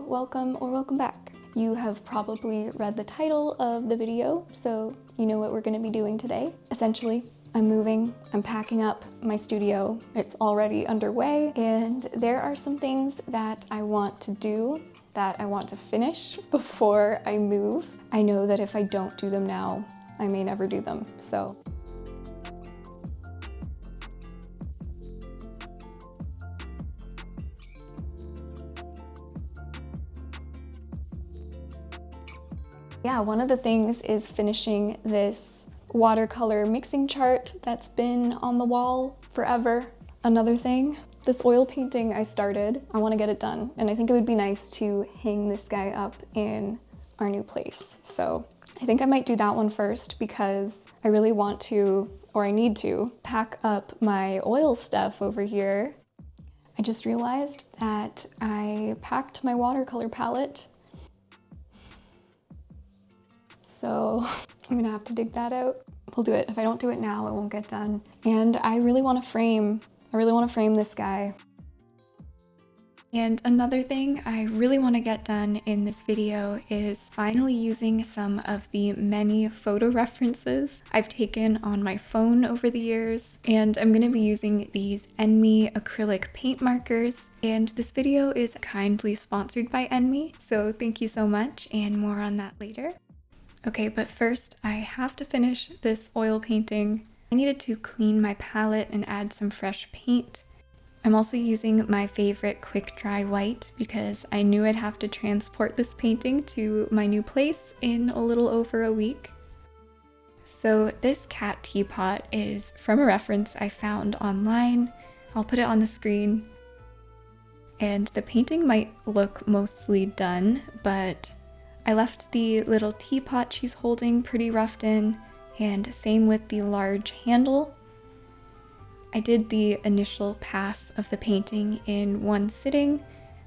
welcome or welcome back. You have probably read the title of the video, so you know what we're going to be doing today. Essentially, I'm moving, I'm packing up my studio, it's already underway, and there are some things that I want to do, that I want to finish before I move. I know that if I don't do them now, I may never do them, so. Yeah, one of the things is finishing this watercolor mixing chart that's been on the wall forever. Another thing, this oil painting I started, I want to get it done, and I think it would be nice to hang this guy up in our new place. So I think I might do that one first because I really want to, or I need to, pack up my oil stuff over here. I just realized that I packed my watercolor palette, so I'm gonna have to dig that out. We'll do it. If I don't do it now, it won't get done. And I really want to frame this guy. And another thing I really want to get done in this video is finally using some of the many photo references I've taken on my phone over the years. And I'm going to be using these Enmy acrylic paint markers. And this video is kindly sponsored by Enmy, so thank you so much, and more on that later. Okay, but first I have to finish this oil painting. I needed to clean my palette and add some fresh paint. I'm also using my favorite quick dry white because I knew I'd have to transport this painting to my new place in a little over a week. So this cat teapot is from a reference I found online. I'll put it on the screen. And the painting might look mostly done, but I left the little teapot she's holding pretty roughed in, and same with the large handle. I did the initial pass of the painting in one sitting,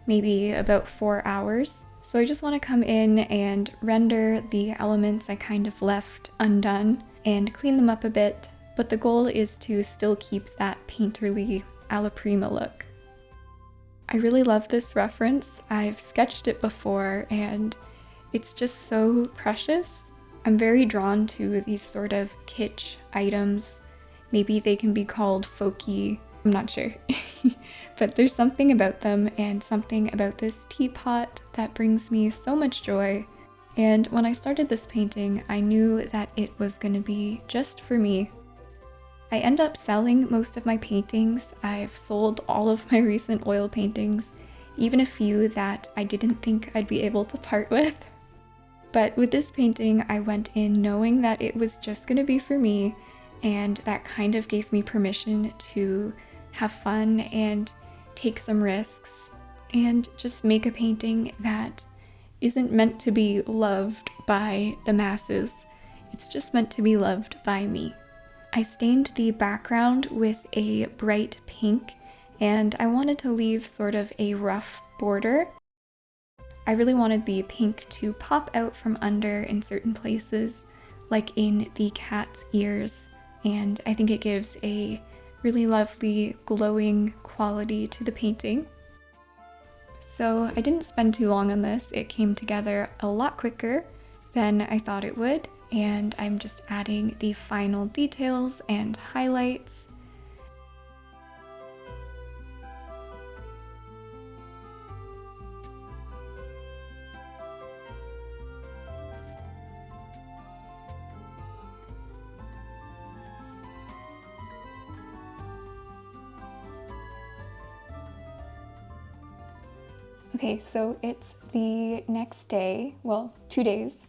maybe about 4 hours. So I just want to come in and render the elements I kind of left undone and clean them up a bit, but the goal is to still keep that painterly alla prima look. I really love this reference. I've sketched it before and it's just so precious. I'm very drawn to these sort of kitsch items. Maybe they can be called folky, I'm not sure. But there's something about them and something about this teapot that brings me so much joy. And when I started this painting, I knew that it was going to be just for me. I end up selling most of my paintings. I've sold all of my recent oil paintings, even a few that I didn't think I'd be able to part with. But with this painting, I went in knowing that it was just going to be for me, and that kind of gave me permission to have fun and take some risks and just make a painting that isn't meant to be loved by the masses. It's just meant to be loved by me. I stained the background with a bright pink, and I wanted to leave sort of a rough border. I really wanted the pink to pop out from under in certain places, like in the cat's ears, and I think it gives a really lovely glowing quality to the painting. So I didn't spend too long on this. It came together a lot quicker than I thought it would, and I'm just adding the final details and highlights. Okay, so it's the next day, well, 2 days.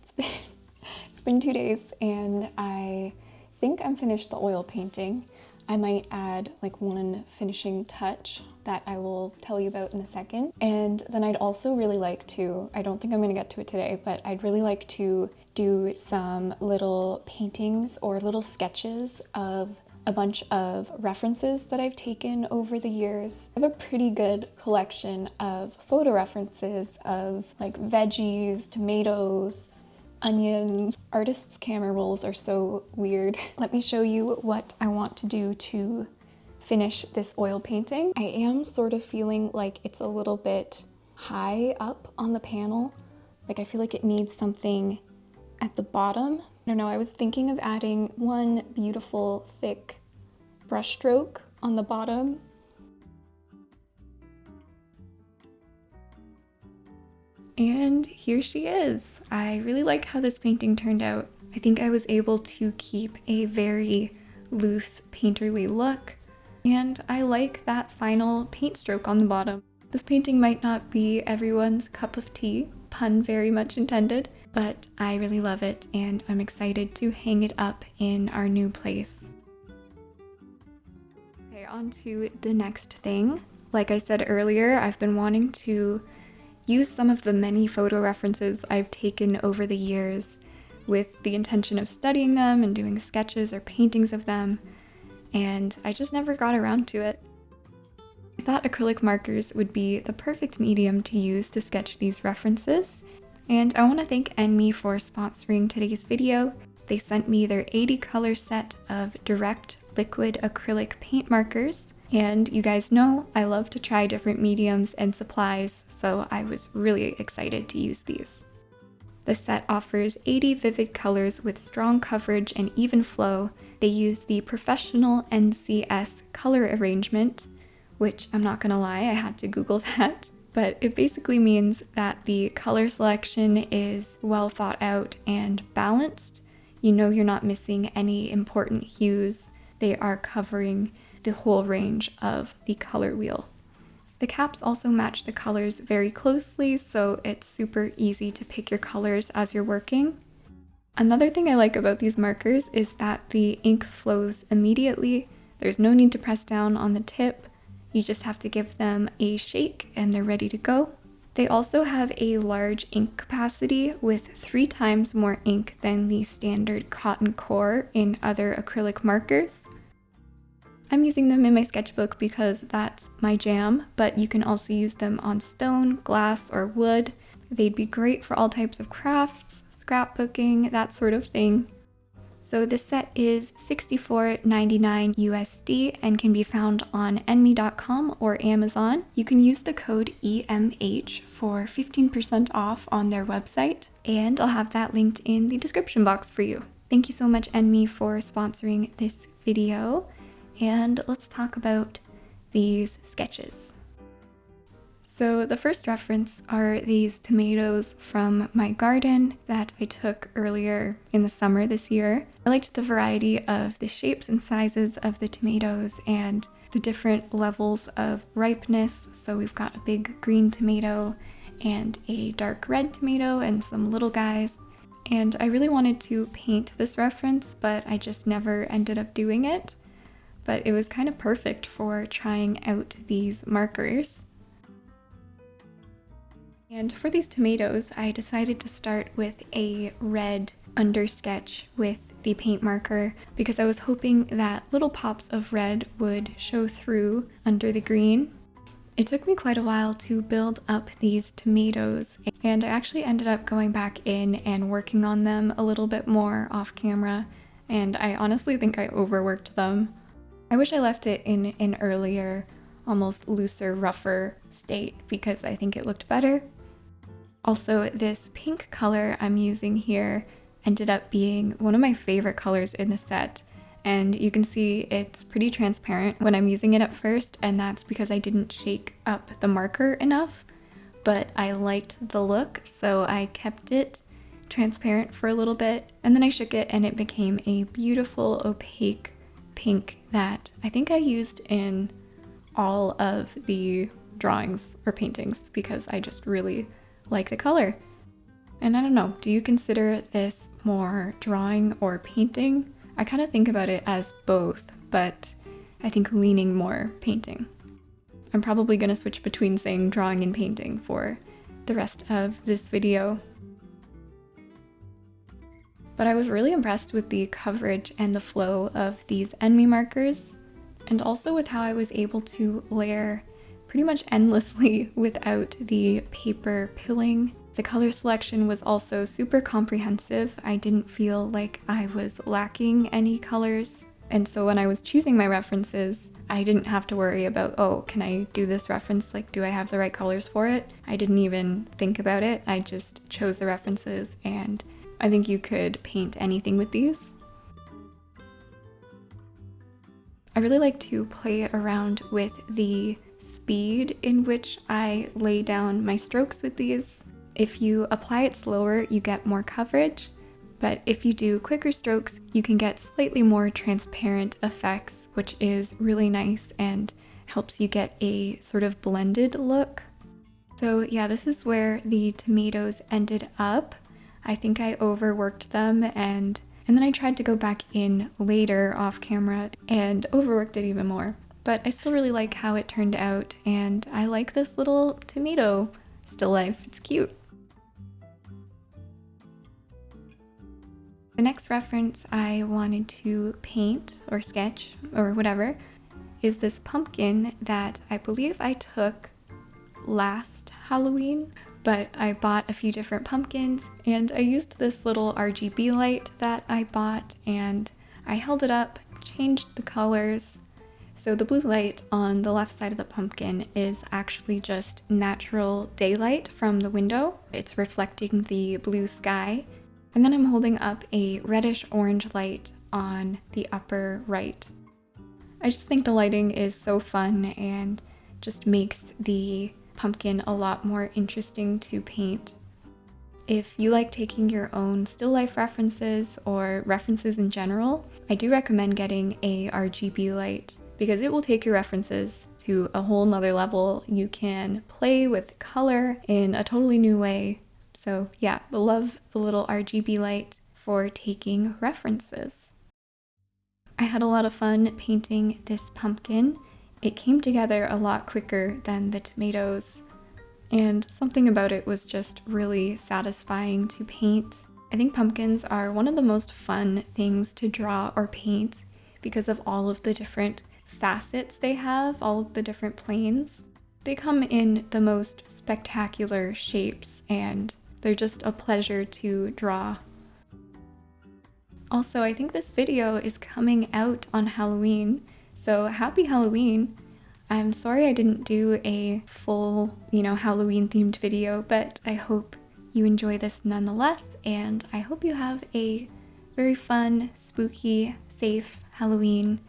It's been 2 days, and I think I'm finished the oil painting. I might add like one finishing touch that I will tell you about in a second. And then I'd also really like to, I don't think I'm gonna get to it today, but I'd really like to do some little paintings or little sketches of a bunch of references that I've taken over the years. I have a pretty good collection of photo references of like veggies, tomatoes, onions. Artists' camera rolls are so weird. Let me show you what I want to do to finish this oil painting. I am sort of feeling like it's a little bit high up on the panel. Like I feel like it needs something at the bottom. I don't know, I was thinking of adding one beautiful thick brush stroke on the bottom. And here she is. I really like how this painting turned out. I think I was able to keep a very loose painterly look, and I like that final paint stroke on the bottom. This painting might not be everyone's cup of tea, pun very much intended, but I really love it and I'm excited to hang it up in our new place. Okay, on to the next thing. Like I said earlier, I've been wanting to use some of the many photo references I've taken over the years with the intention of studying them and doing sketches or paintings of them, and I just never got around to it. I thought acrylic markers would be the perfect medium to use to sketch these references, and I want to thank Enmy for sponsoring today's video. They sent me their 80 color set of direct liquid acrylic paint markers, and you guys know I love to try different mediums and supplies, so I was really excited to use these. The set offers 80 vivid colors with strong coverage and even flow. They use the professional NCS color arrangement, which I'm not gonna lie, I had to Google that, but it basically means that the color selection is well thought out and balanced. You know you're not missing any important hues. They are covering the whole range of the color wheel. The caps also match the colors very closely, so it's super easy to pick your colors as you're working. Another thing I like about these markers is that the ink flows immediately. There's no need to press down on the tip. You just have to give them a shake and they're ready to go. They also have a large ink capacity with 3 times more ink than the standard cotton core in other acrylic markers. I'm using them in my sketchbook because that's my jam, but you can also use them on stone, glass, or wood. They'd be great for all types of crafts, scrapbooking, that sort of thing. So this set is $64.99 USD and can be found on enmy.com or Amazon. You can use the code EMH for 15% off on their website, and I'll have that linked in the description box for you. Thank you so much, Enmy, for sponsoring this video. And let's talk about these sketches. So the first reference are these tomatoes from my garden that I took earlier in the summer this year. I liked the variety of the shapes and sizes of the tomatoes and the different levels of ripeness. So we've got a big green tomato and a dark red tomato and some little guys. And I really wanted to paint this reference, but I just never ended up doing it. But it was kind of perfect for trying out these markers. And for these tomatoes, I decided to start with a red undersketch with the paint marker because I was hoping that little pops of red would show through under the green. It took me quite a while to build up these tomatoes, and I actually ended up going back in and working on them a little bit more off camera, and I honestly think I overworked them. I wish I left it in an earlier, almost looser, rougher state because I think it looked better. Also, this pink color I'm using here ended up being one of my favorite colors in the set, and you can see it's pretty transparent when I'm using it at first, and that's because I didn't shake up the marker enough, but I liked the look, so I kept it transparent for a little bit, and then I shook it and it became a beautiful opaque pink that I think I used in all of the drawings or paintings because I just really like the color. And I don't know, do you consider this more drawing or painting? I kind of think about it as both, but I think leaning more painting. I'm probably going to switch between saying drawing and painting for the rest of this video. But I was really impressed with the coverage and the flow of these Enmy markers, and also with how I was able to layer pretty much endlessly without the paper pilling. The color selection was also super comprehensive. I didn't feel like I was lacking any colors, and so when I was choosing my references, I didn't have to worry about, oh, can I do this reference? Like, do I have the right colors for it? I didn't even think about it. I just chose the references, and I think you could paint anything with these. I really like to play around with the speed in which I lay down my strokes with these. If you apply it slower, you get more coverage, but if you do quicker strokes, you can get slightly more transparent effects, which is really nice and helps you get a sort of blended look. So yeah, this is where the tomatoes ended up. I think I overworked them, and then I tried to go back in later off camera and overworked it even more. But I still really like how it turned out, and I like this little tomato still life. It's cute. The next reference I wanted to paint or sketch or whatever is this pumpkin that I believe I took last Halloween, but I bought a few different pumpkins and I used this little RGB light that I bought and I held it up, changed the colors. So the blue light on the left side of the pumpkin is actually just natural daylight from the window. It's reflecting the blue sky. And then I'm holding up a reddish orange light on the upper right. I just think the lighting is so fun and just makes the pumpkin a lot more interesting to paint. If you like taking your own still life references or references in general, I do recommend getting a RGB light because it will take your references to a whole nother level. You can play with color in a totally new way. So yeah, I love the little RGB light for taking references. I had a lot of fun painting this pumpkin. It came together a lot quicker than the tomatoes, and something about it was just really satisfying to paint. I think pumpkins are one of the most fun things to draw or paint because of all of the different facets they have, all of the different planes. They come in the most spectacular shapes and they're just a pleasure to draw. Also, I think this video is coming out on Halloween, so happy Halloween. I'm sorry I didn't do a full, Halloween themed video, but I hope you enjoy this nonetheless, and I hope you have a very fun, spooky, safe Halloween.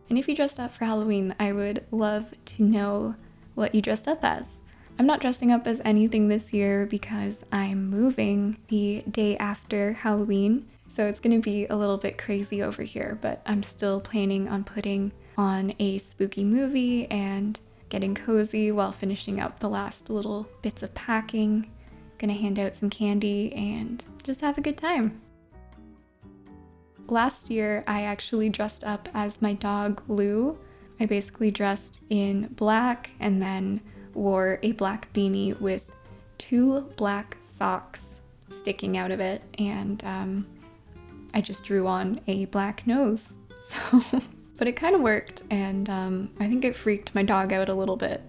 And if you dressed up for Halloween, I would love to know what you dressed up as. I'm not dressing up as anything this year because I'm moving the day after Halloween, so it's gonna be a little bit crazy over here, but I'm still planning on putting on a spooky movie and getting cozy while finishing up the last little bits of packing. Gonna hand out some candy and just have a good time. Last year, I actually dressed up as my dog, Lou. I basically dressed in black and then wore a black beanie with 2 black socks sticking out of it, and I just drew on a black nose. So, but it kind of worked, and I think it freaked my dog out a little bit.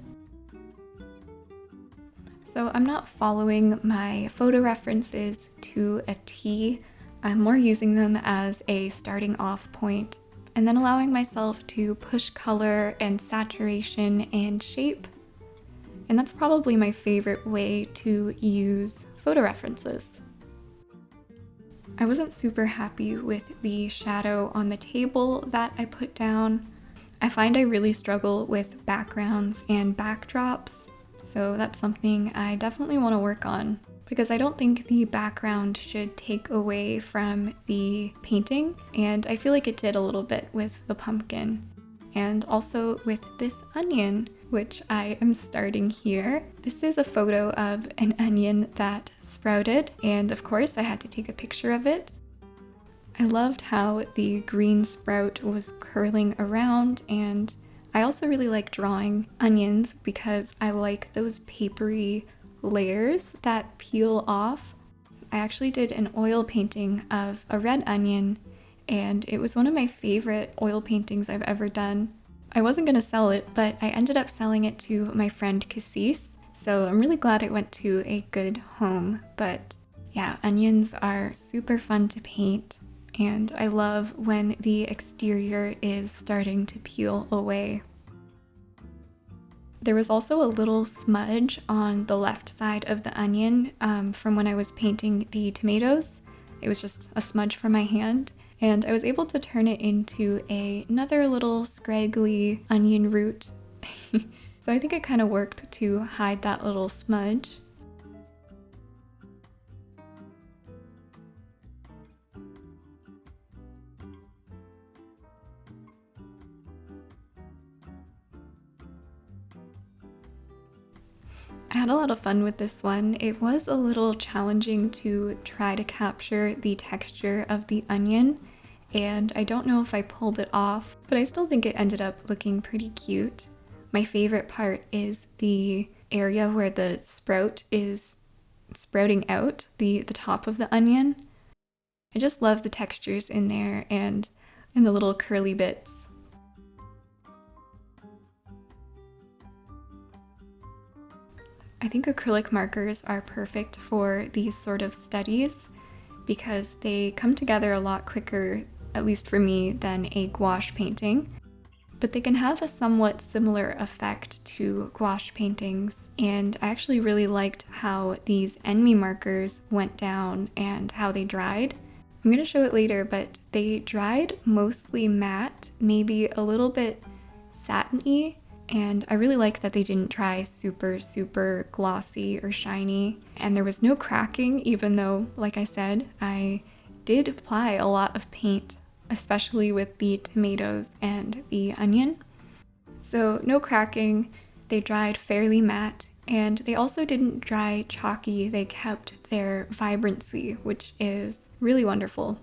So I'm not following my photo references to a T. I'm more using them as a starting off point and then allowing myself to push color and saturation and shape. And that's probably my favorite way to use photo references. I wasn't super happy with the shadow on the table that I put down. I find I really struggle with backgrounds and backdrops, so that's something I definitely want to work on because I don't think the background should take away from the painting, and I feel like it did a little bit with the pumpkin. And also with this onion, which I am starting here. This is a photo of an onion that sprouted, and of course I had to take a picture of it. I loved how the green sprout was curling around, and I also really like drawing onions because I like those papery layers that peel off. I actually did an oil painting of a red onion, and it was one of my favorite oil paintings I've ever done. I wasn't going to sell it, but I ended up selling it to my friend Cassis, so I'm really glad it went to a good home. But yeah, onions are super fun to paint, and I love when the exterior is starting to peel away. There was also a little smudge on the left side of the onion from when I was painting the tomatoes. It was just a smudge from my hand, and I was able to turn it into another little scraggly onion root. So I think it kind of worked to hide that little smudge. I had a lot of fun with this one. It was a little challenging to try to capture the texture of the onion, and I don't know if I pulled it off, but I still think it ended up looking pretty cute. My favorite part is the area where the sprout is sprouting out, the top of the onion. I just love the textures in there and in the little curly bits. I think acrylic markers are perfect for these sort of studies because they come together a lot quicker, at least for me, than a gouache painting. But they can have a somewhat similar effect to gouache paintings, and I actually really liked how these Enmy markers went down and how they dried. I'm going to show it later, but they dried mostly matte, maybe a little bit satiny, and I really like that they didn't dry super glossy or shiny, and there was no cracking, even though, like I said, I did apply a lot of paint, especially with the tomatoes and the onion. So no cracking, they dried fairly matte, and they also didn't dry chalky. They kept their vibrancy, which is really wonderful.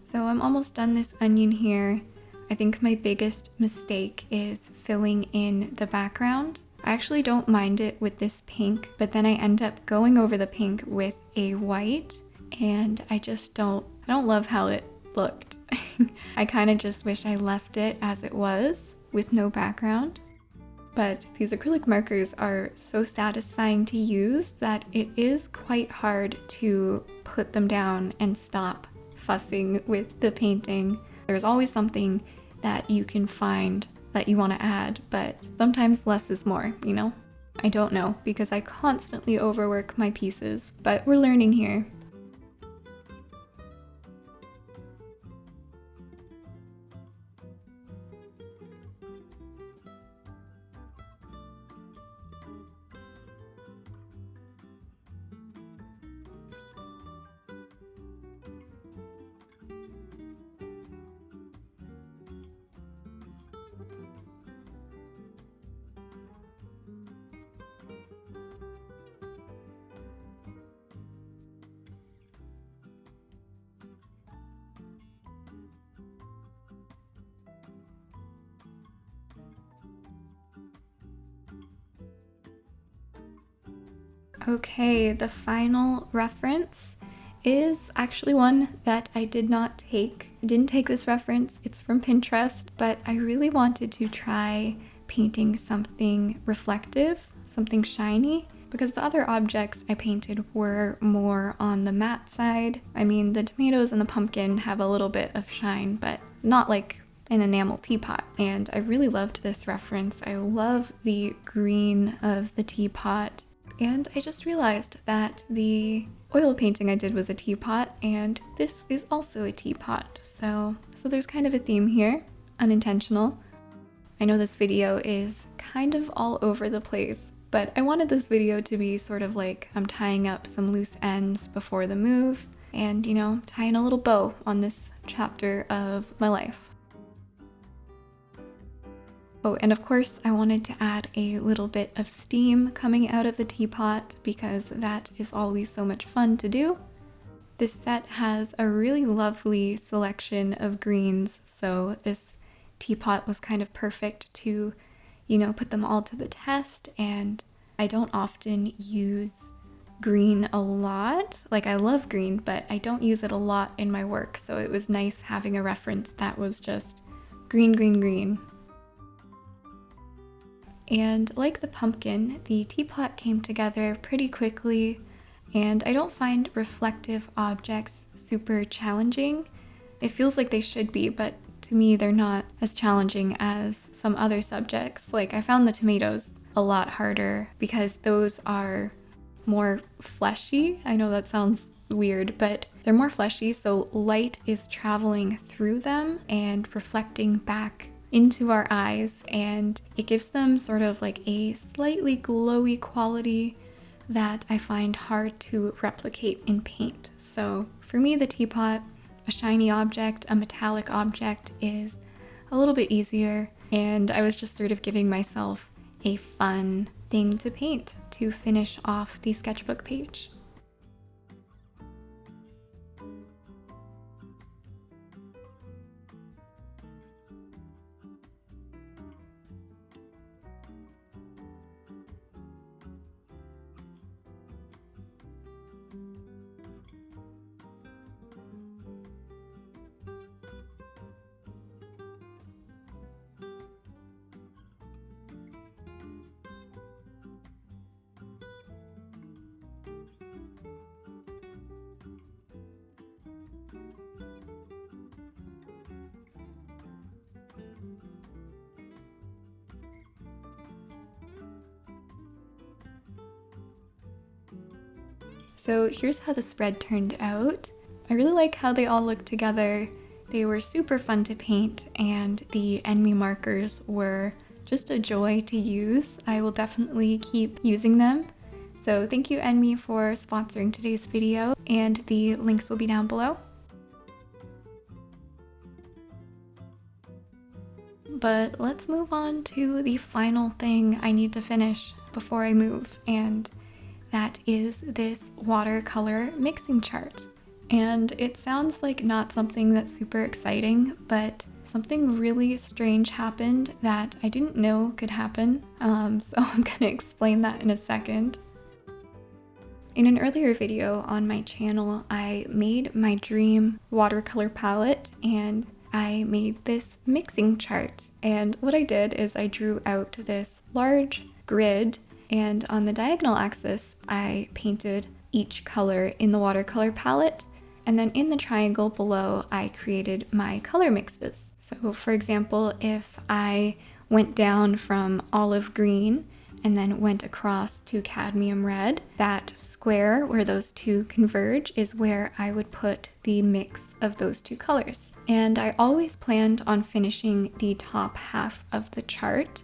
So I'm almost done this onion here. I think my biggest mistake is filling in the background. I actually don't mind it with this pink, but then I end up going over the pink with a white, and I don't love how it looked. I kind of just wish I left it as it was with no background. But these acrylic markers are so satisfying to use that it is quite hard to put them down and stop fussing with the painting. There's always something that you can find that you want to add, but sometimes less is more, you know? I don't know, because I constantly overwork my pieces, but we're learning here. Okay, the final reference is actually one that I didn't take this reference. It's from Pinterest, but I really wanted to try painting something reflective, something shiny, because the other objects I painted were more on the matte side. I mean, the tomatoes and the pumpkin have a little bit of shine, but not like an enamel teapot. And I really loved this reference. I love the green of the teapot. And I just realized that the oil painting I did was a teapot, and this is also a teapot. So there's kind of a theme here, unintentional. I know this video is kind of all over the place, but I wanted this video to be sort of like I'm tying up some loose ends before the move and, you know, tying a little bow on this chapter of my life. Oh, and of course I wanted to add a little bit of steam coming out of the teapot because that is always so much fun to do. This set has a really lovely selection of greens, so this teapot was kind of perfect to put them all to the test, and I don't often use green a lot. Like, I love green, but I don't use it a lot in my work, so it was nice having a reference that was just green, green, green. And like the pumpkin, the teapot came together pretty quickly, and I don't find reflective objects super challenging. It feels like they should be, but to me they're not as challenging as some other subjects. Like, I found the tomatoes a lot harder because those are more fleshy. I know that sounds weird, but they're more fleshy, so light is traveling through them and reflecting back into our eyes, and it gives them sort of like a slightly glowy quality that I find hard to replicate in paint. So for me, the teapot, a shiny object, a metallic object, is a little bit easier, and I was just sort of giving myself a fun thing to paint to finish off the sketchbook page. So here's how the spread turned out. I really like how they all look together. They were super fun to paint, and the Enmy markers were just a joy to use. I will definitely keep using them. So thank you, Enmy, for sponsoring today's video, and the links will be down below. But let's move on to the final thing I need to finish before I move, and that is this watercolor mixing chart. And it sounds like not something that's super exciting, but something really strange happened that I didn't know could happen. So I'm gonna explain that in a second. In an earlier video on my channel, I made my dream watercolor palette, and I made this mixing chart. And what I did is I drew out this large grid, and on the diagonal axis, I painted each color in the watercolor palette. And then in the triangle below, I created my color mixes. So for example, if I went down from olive green and then went across to cadmium red, that square where those two converge is where I would put the mix of those two colors. And I always planned on finishing the top half of the chart,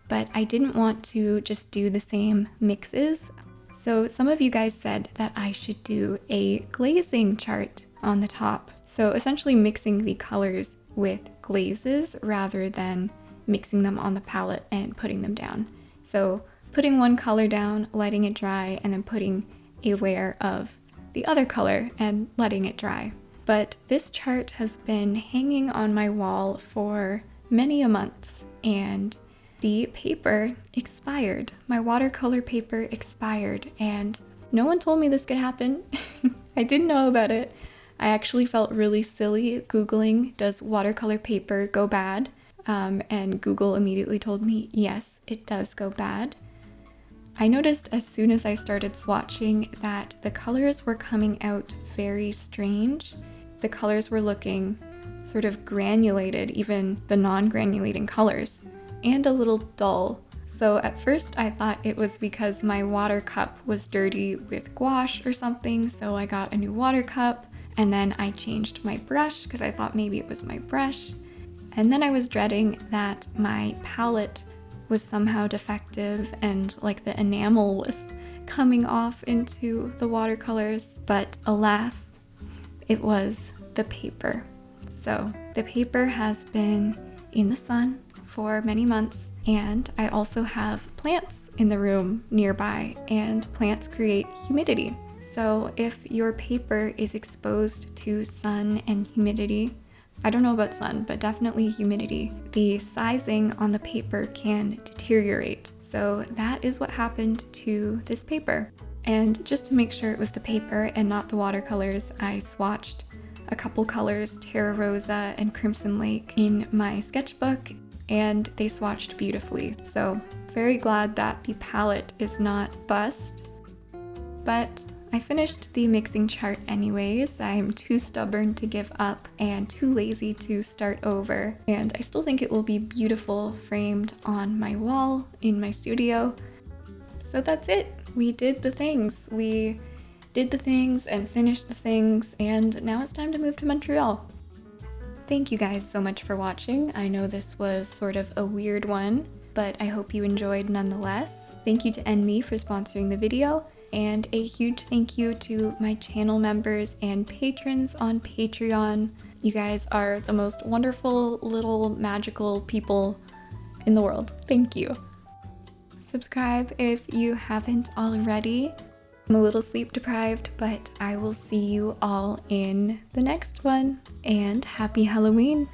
but I didn't want to just do the same mixes. So some of you guys said that I should do a glazing chart on the top. So essentially mixing the colors with glazes rather than mixing them on the palette and putting them down. So putting one color down, letting it dry, and then putting a layer of the other color and letting it dry. But this chart has been hanging on my wall for many a month, and the paper expired. My watercolor paper expired, and no one told me this could happen. I didn't know about it. I actually felt really silly Googling, does watercolor paper go bad? And Google immediately told me, yes, it does go bad. I noticed as soon as I started swatching that the colors were coming out very strange. The colors were looking sort of granulated, even the non-granulating colors, and a little dull. So at first I thought it was because my water cup was dirty with gouache or something, so I got a new water cup, and then I changed my brush because I thought maybe it was my brush. And then I was dreading that my palette was somehow defective and like the enamel was coming off into the watercolors, but alas, it was the paper. So the paper has been in the sun for many months, and I also have plants in the room nearby, and plants create humidity. So if your paper is exposed to sun and humidity I don't know about sun, but definitely humidity, the sizing on the paper can deteriorate. So that is what happened to this paper. And just to make sure it was the paper and not the watercolors, I swatched a couple colors, Terra Rosa and Crimson Lake, in my sketchbook, and they swatched beautifully. So very glad that the palette is not bust. But I finished the mixing chart anyways. I'm too stubborn to give up and too lazy to start over. And I still think it will be beautiful framed on my wall in my studio. So that's it. We did the things. We did the things and finished the things, and now it's time to move to Montreal. Thank you guys so much for watching. I know this was sort of a weird one, but I hope you enjoyed nonetheless. Thank you to Enmy for sponsoring the video, and a huge thank you to my channel members and patrons on Patreon. You guys are the most wonderful little magical people in the world. Thank you. Subscribe if you haven't already. I'm a little sleep deprived, but I will see you all in the next one. And happy Halloween!